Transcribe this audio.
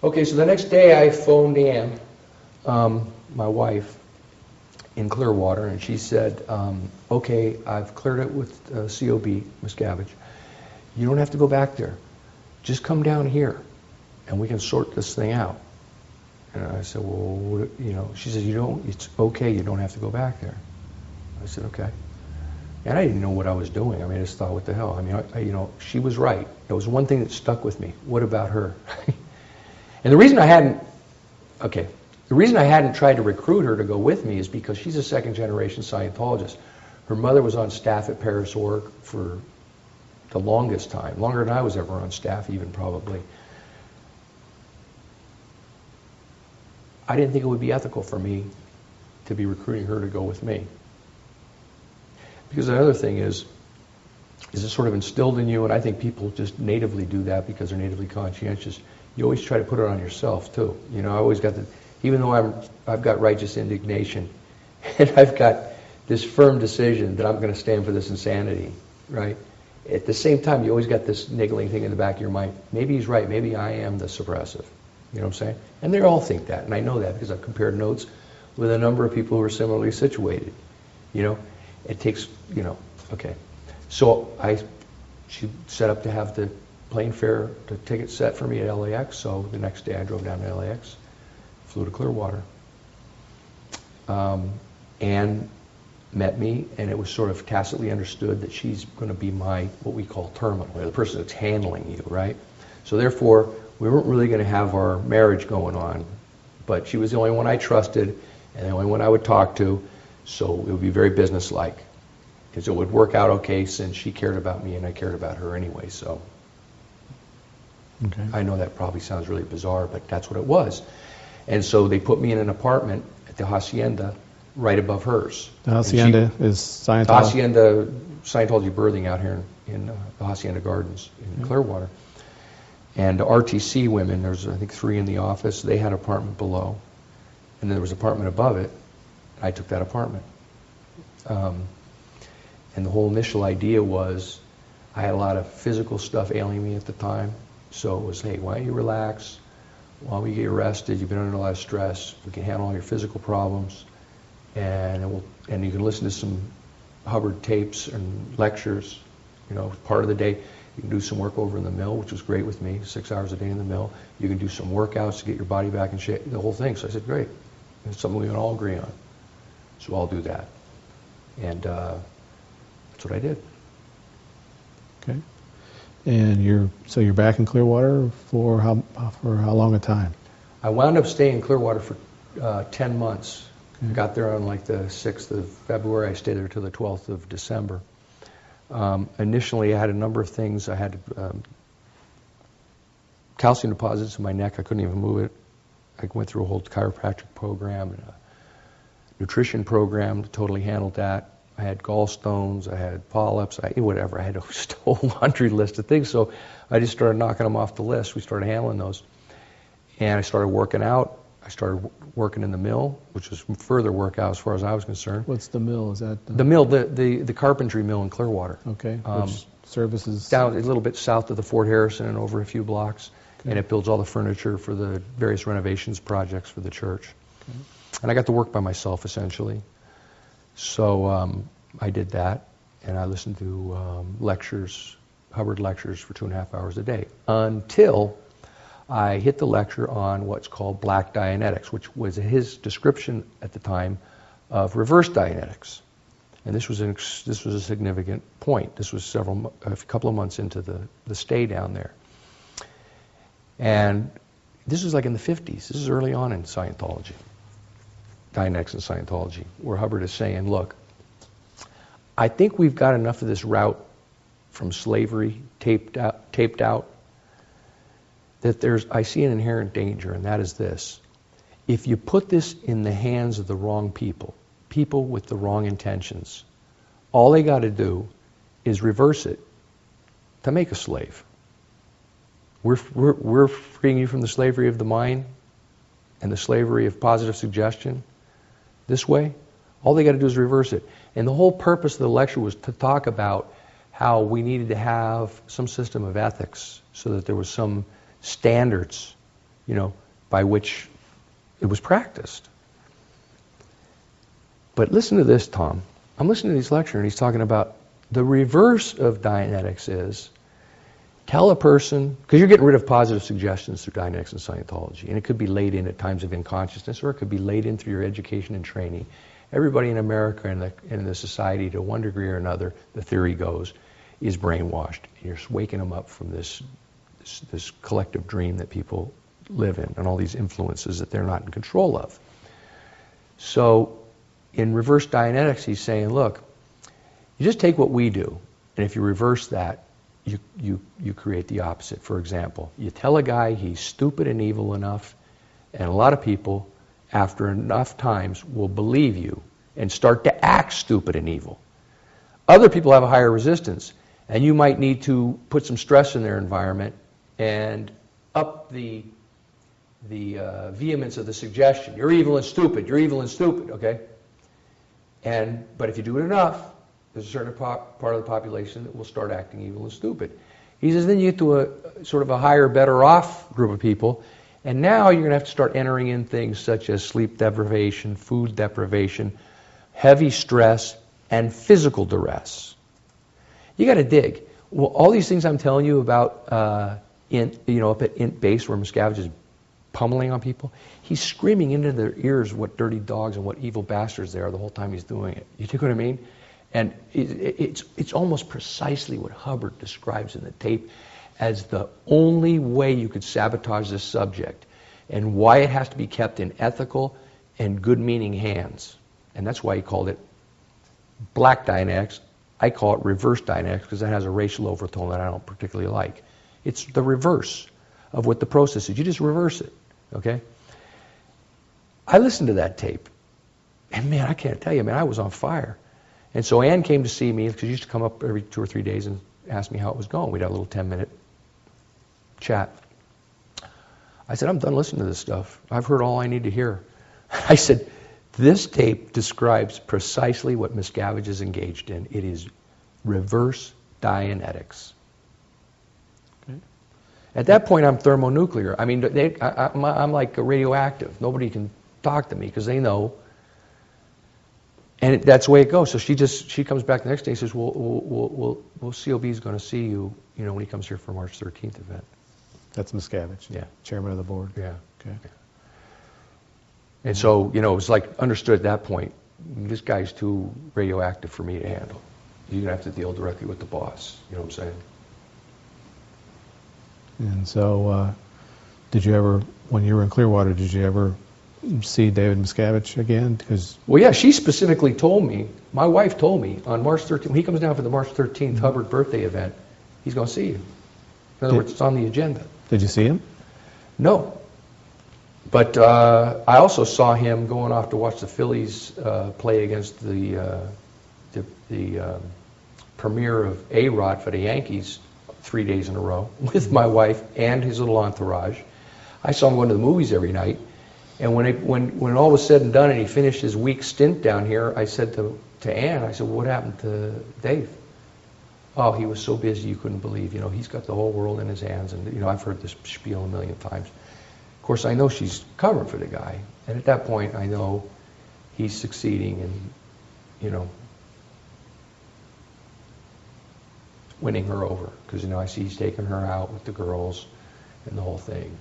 Okay, so the next day I phoned Ann, my wife, in Clearwater, and she said, okay, I've cleared it with COB, Miscavige. You don't have to go back there. Just come down here, and we can sort this thing out. And I said, well, you know, she says, it's okay, you don't have to go back there. I said, okay. And I didn't know what I was doing. I mean, I just thought, what the hell? I mean, you know, she was right. There was one thing that stuck with me. What about her? And the reason I hadn't tried to recruit her to go with me is because she's a second-generation Scientologist. Her mother was on staff at Paris Org for the longest time, longer than I was ever on staff, even probably. I didn't think it would be ethical for me to be recruiting her to go with me. Because the other thing is it sort of instilled in you, and I think people just natively do that because they're natively conscientious. You always try to put it on yourself too. You know, I always got even though I've got righteous indignation, and I've got this firm decision that I'm going to stand for this insanity, right? At the same time, you always got this niggling thing in the back of your mind. Maybe he's right. Maybe I am the suppressive. You know what I'm saying? And they all think that, and I know that because I've compared notes with a number of people who are similarly situated. You know, it takes, you know, okay. So she set up to have the plane fare, the ticket set for me at LAX. So the next day I drove down to LAX, flew to Clearwater. Ann met me, and it was sort of tacitly understood that she's going to be my, what we call terminal, the person that's handling you, right? So therefore, we weren't really going to have our marriage going on, but she was the only one I trusted and the only one I would talk to, so it would be very businesslike. Because it would work out okay since she cared about me and I cared about her anyway, so. Okay. I know that probably sounds really bizarre, but that's what it was. And so they put me in an apartment at the Hacienda right above hers. The Hacienda is Scientology? The Hacienda, Scientology birthing out here in the Hacienda Gardens in Clearwater. And RTC women, there's I think 3 in the office, they had an apartment below. And then there was an apartment above it. I took that apartment. And the whole initial idea was, I had a lot of physical stuff ailing me at the time. So it was, hey, why don't you relax? Why don't we get arrested? You've been under a lot of stress. We can handle all your physical problems. And you can listen to some Hubbard tapes and lectures, you know, part of the day. You can do some work over in the mill, which was great with me, 6 hours a day in the mill. You can do some workouts to get your body back in shape, the whole thing. So I said, great. It's something we can all agree on. So I'll do that. And that's what I did. Okay. And you're back in Clearwater for how long a time? I wound up staying in Clearwater for 10 months. Okay. Got there on like the 6th of February. I stayed there till the 12th of December. Initially, I had a number of things. I had calcium deposits in my neck. I couldn't even move it. I went through a whole chiropractic program and a nutrition program to totally handle that. I had gallstones, I had polyps, whatever. I had just a whole laundry list of things. So I just started knocking them off the list. We started handling those. And I started working out. I started working in the mill, which was further workout as far as I was concerned. What's the mill? Is that the mill? The carpentry mill in Clearwater. Okay. Which services? Down a little bit south of the Fort Harrison and over a few blocks. Okay. And it builds all the furniture for the various renovations projects for the church. Okay. And I got to work by myself essentially. So I did that, and I listened to lectures, Hubbard lectures for 2.5 hours a day, until I hit the lecture on what's called black Dianetics, which was his description at the time of reverse Dianetics. And this was a significant point. This was a couple of months into the stay down there. And this was like in the 50s. This is early on in Scientology. Dianetics and Scientology, where Hubbard is saying, look, I think we've got enough of this route from slavery taped out, that I see an inherent danger, and that is this. If you put this in the hands of the wrong people with the wrong intentions, all they got to do is reverse it to make a slave. We're freeing you from the slavery of the mind and the slavery of positive suggestion. This way, all they got to do is reverse it. And the whole purpose of the lecture was to talk about how we needed to have some system of ethics so that there was some standards by which it was practiced. But listen to this, Tom. I'm listening to this lecture, and he's talking about the reverse of Dianetics is tell a person, because you're getting rid of positive suggestions through Dianetics and Scientology, and it could be laid in at times of unconsciousness, or it could be laid in through your education and training. Everybody in America and in the society, to one degree or another, the theory goes, is brainwashed. And you're waking them up from this collective dream that people live in, and all these influences that they're not in control of. So in reverse Dianetics, he's saying, look, you just take what we do, and if you reverse that, you create the opposite. For example, you tell a guy he's stupid and evil enough, and a lot of people, after enough times, will believe you and start to act stupid and evil. Other people have a higher resistance, and you might need to put some stress in their environment and up the vehemence of the suggestion. You're evil and stupid. You're evil and stupid, okay? But if you do it enough, there's a certain part of the population that will start acting evil and stupid. He says then you get to a sort of a higher, better off group of people, and now you're going to have to start entering in things such as sleep deprivation, food deprivation, heavy stress, and physical duress. You got to dig. Well, all these things I'm telling you about, up at Int Base where Miscavige is pummeling on people, he's screaming into their ears what dirty dogs and what evil bastards they are the whole time he's doing it. You think what I mean? And it's almost precisely what Hubbard describes in the tape as the only way you could sabotage this subject, and why it has to be kept in ethical and good-meaning hands. And that's why he called it black Dianetics. I call it reverse Dianetics because that has a racial overtone that I don't particularly like. It's the reverse of what the process is. You just reverse it, okay? I listened to that tape, and man, I can't tell you, man, I was on fire. And so Ann came to see me, because she used to come up every 2 or 3 days and ask me how it was going. We'd have a little 10-minute chat. I said, I'm done listening to this stuff. I've heard all I need to hear. I said, this tape describes precisely what Miscavige is engaged in. It is reverse Dianetics. Okay. At that point, I'm thermonuclear. I mean, I'm like radioactive. Nobody can talk to me because they know. And that's the way it goes. So she comes back the next day and says, well, COB is going to see you, when he comes here for March 13th event. That's Miscavige. Yeah. Chairman of the board. Yeah. Okay. Yeah. And so, it was like understood at that point, this guy's too radioactive for me to handle. You're going to have to deal directly with the boss. You know what I'm saying? And so, did you ever, when you were in Clearwater, did you ever see David Miscavige again? Well, yeah, she specifically told me, my wife told me, on March 13th, when he comes down for the March 13th Hubbard birthday event, he's going to see you. In other words, it's on the agenda. Did you see him? No. But I also saw him going off to watch the Phillies play against the premiere of A-Rod for the Yankees 3 days in a row with my wife and his little entourage. I saw him going to the movies every night. And when all was said and done and he finished his week stint down here, I said to Ann, I said, what happened to Dave? Oh, he was so busy you couldn't believe. He's got the whole world in his hands. And, I've heard this spiel a million times. Of course, I know she's covering for the guy. And at that point, I know he's succeeding and, winning her over. Because, I see he's taking her out with the girls and the whole thing.